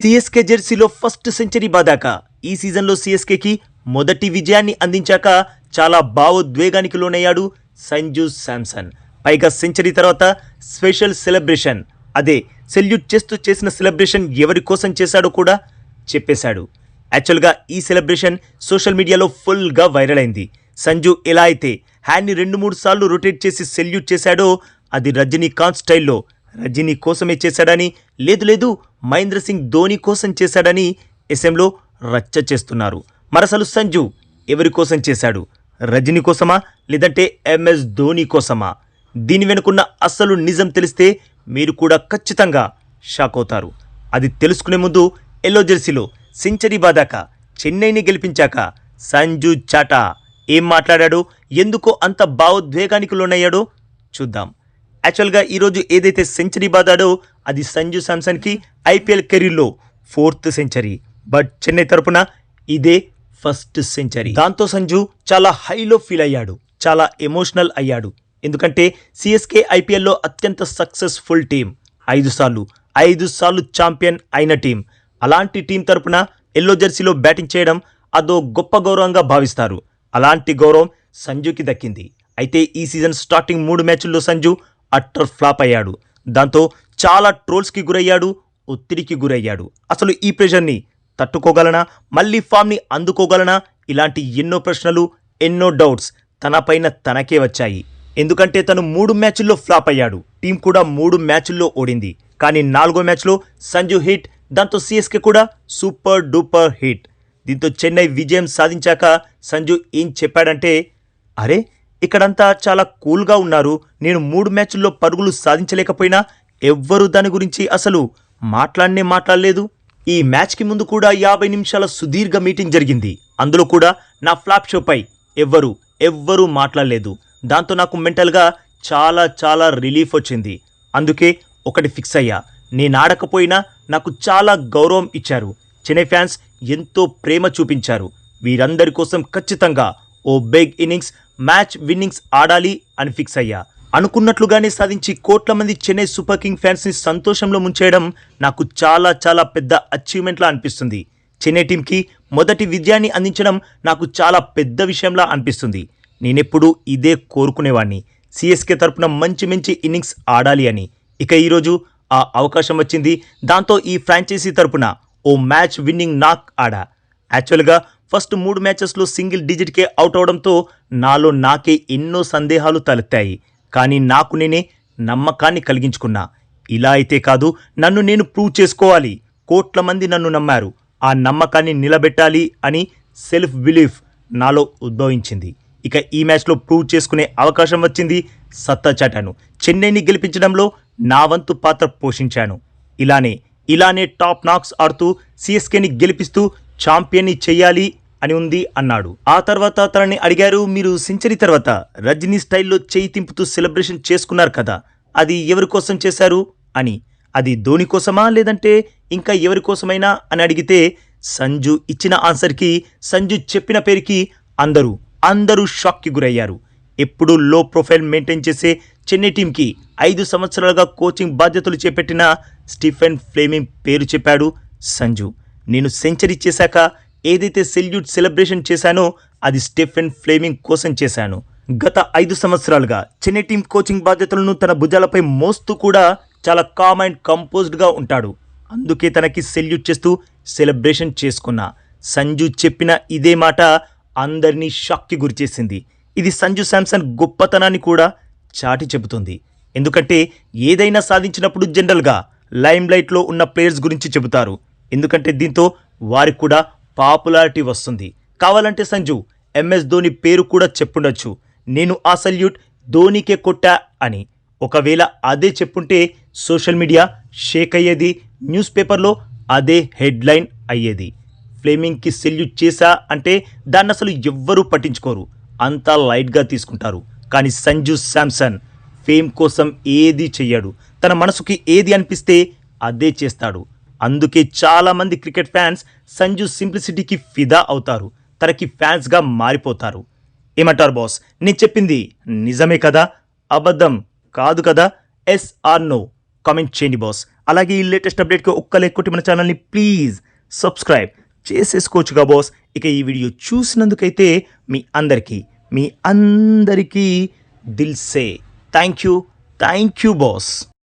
CSK జెర్సీలో first century బాదాక ఈ సీజన్లో సిఎస్కేకి మొదటి విజయాన్ని అందించాక చాలా భావోద్వేగానికి లోనయ్యాడు సంజు శాంసన్. పైగా సెంచరీ తర్వాత స్పెషల్ సెలబ్రేషన్, అదే సెల్యూట్ చేస్తూ చేసిన సెలబ్రేషన్ ఎవరి కోసం చేశాడో కూడా చెప్పేశాడు. యాక్చువల్గా ఈ సెలబ్రేషన్ సోషల్ మీడియాలో ఫుల్గా వైరల్ అయింది. సంజు ఎలా అయితే హ్యాండ్ని 2-3 సార్లు రొటేట్ చేసి సెల్యూట్ చేశాడో అది రజనీకాంత్ స్టైల్లో రజనీ కోసమే చేశాడని, లేదు మహేంద్ర సింగ్ ధోని కోసం చేశాడని ఎస్ఎంలో రచ్చ చేస్తున్నారు. మరసలు సంజు ఎవరి కోసం చేశాడు? రజనీ కోసమా లేదంటే ఎంఎస్ ధోని కోసమా? దీని వెనుకున్న అసలు నిజం తెలిస్తే మీరు కూడా ఖచ్చితంగా షాక్ అవుతారు. అది తెలుసుకునే ముందు ఎల్లో జెర్సీలో సెంచరీ బాదాక చెన్నైని గెలిపించాక సంజు చాటా ఏం మాట్లాడాడో, ఎందుకో అంత భావోద్వేగానికి లోనయ్యాడో చూద్దాం. యాక్చువల్గా ఈరోజు ఏదైతే సెంచరీ బాదాడో అది సంజు శాంసన్కి ఐపీఎల్ కెరీర్లో 4th సెంచరీ. బట్ చెన్నై తరపున ఇదే ఫస్ట్ సెంచరీ. దాంతో సంజు చాలా హైలో ఫీల్ అయ్యాడు, చాలా ఎమోషనల్ అయ్యాడు. ఎందుకంటే సిఎస్కే ఐపీఎల్లో అత్యంత సక్సెస్ఫుల్ టీం, 5 సార్లు ఛాంపియన్ అయిన టీం. అలాంటి టీం తరపున ఎల్లో జెర్సీలో బ్యాటింగ్ చేయడం అదో గొప్ప గౌరవంగా భావిస్తారు. అలాంటి గౌరవం సంజుకి దక్కింది. అయితే ఈ సీజన్ స్టార్టింగ్ 3 మ్యాచ్ల్లో సంజు అట్టర్ ఫ్లాప్ అయ్యాడు. దాంతో చాలా ట్రోల్స్కి గురయ్యాడు, ఒత్తిడికి గురయ్యాడు. అసలు ఈ ప్రెషర్ని తట్టుకోగలనా, మళ్ళీ ఫామ్ని అందుకోగలనా, ఇలాంటి ఎన్నో ప్రశ్నలు, ఎన్నో డౌట్స్ తనపైన తనకే వచ్చాయి. ఎందుకంటే తను 3 మ్యాచ్ల్లో ఫ్లాప్ అయ్యాడు. టీం కూడా 3 మ్యాచ్ల్లో ఓడింది. కానీ 4వ మ్యాచ్లో సంజు హిట్, దాంతో సిఎస్కే కూడా సూపర్ డూపర్ హిట్. దీంతో చెన్నై విజయం సాధించాక సంజు ఏం చెప్పాడంటే, అరే ఇక్కడంతా చాలా కూల్గా ఉన్నారు, నేను 3 మ్యాచ్ల్లో పరుగులు సాధించలేకపోయినా ఎవ్వరూ దాని గురించి అసలు మాట్లాడలేదు. ఈ మ్యాచ్కి ముందు కూడా 50 నిమిషాల సుదీర్ఘ మీటింగ్ జరిగింది. అందులో కూడా నా ఫ్లాప్ షోపై ఎవ్వరూ మాట్లాడలేదు. దాంతో నాకు మెంటల్గా చాలా రిలీఫ్ వచ్చింది. అందుకే ఒకటి ఫిక్స్ అయ్యా, నేను ఆడకపోయినా నాకు చాలా గౌరవం ఇచ్చారు. చెన్నై ఫ్యాన్స్ ఎంతో ప్రేమ చూపించారు. వీరందరి కోసం ఖచ్చితంగా ఓ బిగ్ ఇన్నింగ్స్, మ్యాచ్ విన్నింగ్స్ ఆడాలి అని ఫిక్స్ అయ్యా. అనుకున్నట్లుగానే సాధించి కోట్ల మంది చెన్నై సూపర్ కింగ్ ఫ్యాన్స్ని సంతోషంలో ముంచేయడం నాకు చాలా పెద్ద అచీవ్మెంట్లా అనిపిస్తుంది. చెన్నై టీంకి మొదటి విజయాన్ని అందించడం నాకు చాలా పెద్ద విషయంలా అనిపిస్తుంది. నేనెప్పుడు ఇదే కోరుకునేవాడిని, సిఎస్కే తరపున మంచి ఇన్నింగ్స్ ఆడాలి అని. ఇక ఈరోజు ఆ అవకాశం వచ్చింది. దాంతో ఈ ఫ్రాంచైజీ తరపున ఓ మ్యాచ్ విన్నింగ్ నాక్ ఆడా. యాక్చువల్గా ఫస్ట్ 3 మ్యాచెస్లో సింగిల్ డిజిట్కే అవుట్ అవడంతో నాలో నాకే ఎన్నో సందేహాలు తలెత్తాయి. కానీ నాకు నేనే నమ్మకాన్ని కలిగించుకున్నా. ఇలా అయితే కాదు, నన్ను నేను ప్రూవ్ చేసుకోవాలి. కోట్ల మంది నన్ను నమ్మారు, ఆ నమ్మకాన్ని నిలబెట్టాలి అని సెల్ఫ్ బిలీఫ్ నాలో ఉద్భవించింది. ఇక ఈ మ్యాచ్లో ప్రూవ్ చేసుకునే అవకాశం వచ్చింది. సత్తా చాటాను, చెన్నైని గెలిపించడంలో నా వంతు పాత్ర పోషించాను. ఇలానే టాప్ నాక్స్ ఆడుతూ సిఎస్కేని గెలిపిస్తూ ఛాంపియన్ని చెయ్యాలి అని ఉంది అన్నాడు. ఆ తర్వాత తనని అడిగారు, మీరు సెంచరీ తర్వాత రజనీ స్టైల్లో చేయి తింపుతూ సెలబ్రేషన్ చేసుకున్నారు కదా, అది ఎవరి కోసం చేశారు అని. అది ధోని కోసమా లేదంటే ఇంకా ఎవరి కోసమైనా అని అడిగితే సంజు ఇచ్చిన ఆన్సర్కి, సంజు చెప్పిన పేరుకి అందరూ షాక్కి గురయ్యారు. ఎప్పుడూ లో ప్రొఫైల్ మెయింటైన్ చేసే చెన్నై టీంకి 5 సంవత్సరాలుగా కోచింగ్ బాధ్యతలు చేపట్టిన స్టీఫెన్ ఫ్లేమింగ్ పేరు చెప్పాడు సంజు. నేను సెంచరీ చేశాక ఏదైతే సెల్యూట్ సెలబ్రేషన్ చేశానో అది స్టీఫెన్ ఫ్లేమింగ్ కోసం చేశాను. గత 5 సంవత్సరాలుగా చెన్నై టీం కోచింగ్ బాధ్యతలను తన భుజాలపై మోస్తూ కూడా చాలా కామ్ అండ్ కంపోజ్డ్గా ఉంటాడు. అందుకే తనకి సెల్యూట్ చేస్తూ సెలబ్రేషన్ చేసుకున్నా. సంజు చెప్పిన ఇదే మాట అందరినీ షాక్కి గురిచేసింది. ఇది సంజు శాంసన్ గొప్పతనాన్ని కూడా చాటి చెబుతుంది. ఎందుకంటే ఏదైనా సాధించినప్పుడు జనరల్గా లైమ్ లైట్లో ఉన్న ప్లేయర్స్ గురించి చెబుతారు. ఎందుకంటే దీంతో వారికి కూడా పాపులారిటీ వస్తుంది. కావాలంటే సంజు ఎంఎస్ ధోని పేరు కూడా చెప్పుండొచ్చు, నేను ఆ సల్యూట్ ధోనికే కొట్టా అని. ఒకవేళ అదే చెప్పుంటే సోషల్ మీడియా షేక్ అయ్యేది, న్యూస్ పేపర్లో అదే హెడ్లైన్ అయ్యేది. ఫ్లేమింగ్కి సెల్యూట్ చేశా అంటే దాన్ని అసలు ఎవ్వరూ పట్టించుకోరు, అంతా లైట్గా తీసుకుంటారు. కానీ సంజు శాంసన్ ఫేమ్ కోసం ఏది చెయ్యడు, తన మనసుకి ఏది అనిపిస్తే అదే చేస్తాడు. అందుకే చాలామంది క్రికెట్ ఫ్యాన్స్ సంజు సింప్లిసిటీకి ఫిదా అవుతారు, తనకి ఫ్యాన్స్గా మారిపోతారు. ఏమంటారు బాస్, నేను చెప్పింది నిజమే కదా, అబద్ధం కాదు కదా? ఎస్ ఆర్ నో కామెంట్ చేయండి బాస్. అలాగే ఈ లేటెస్ట్ అప్డేట్కి ఒక్క లైక్ కొట్టి మన ఛానల్ని ప్లీజ్ సబ్స్క్రైబ్ చేసేసుకోవచ్చుగా బాస్. ఇక ఈ వీడియో చూసినందుకైతే మీ అందరికీ దిల్ సే థ్యాంక్ యూ బాస్.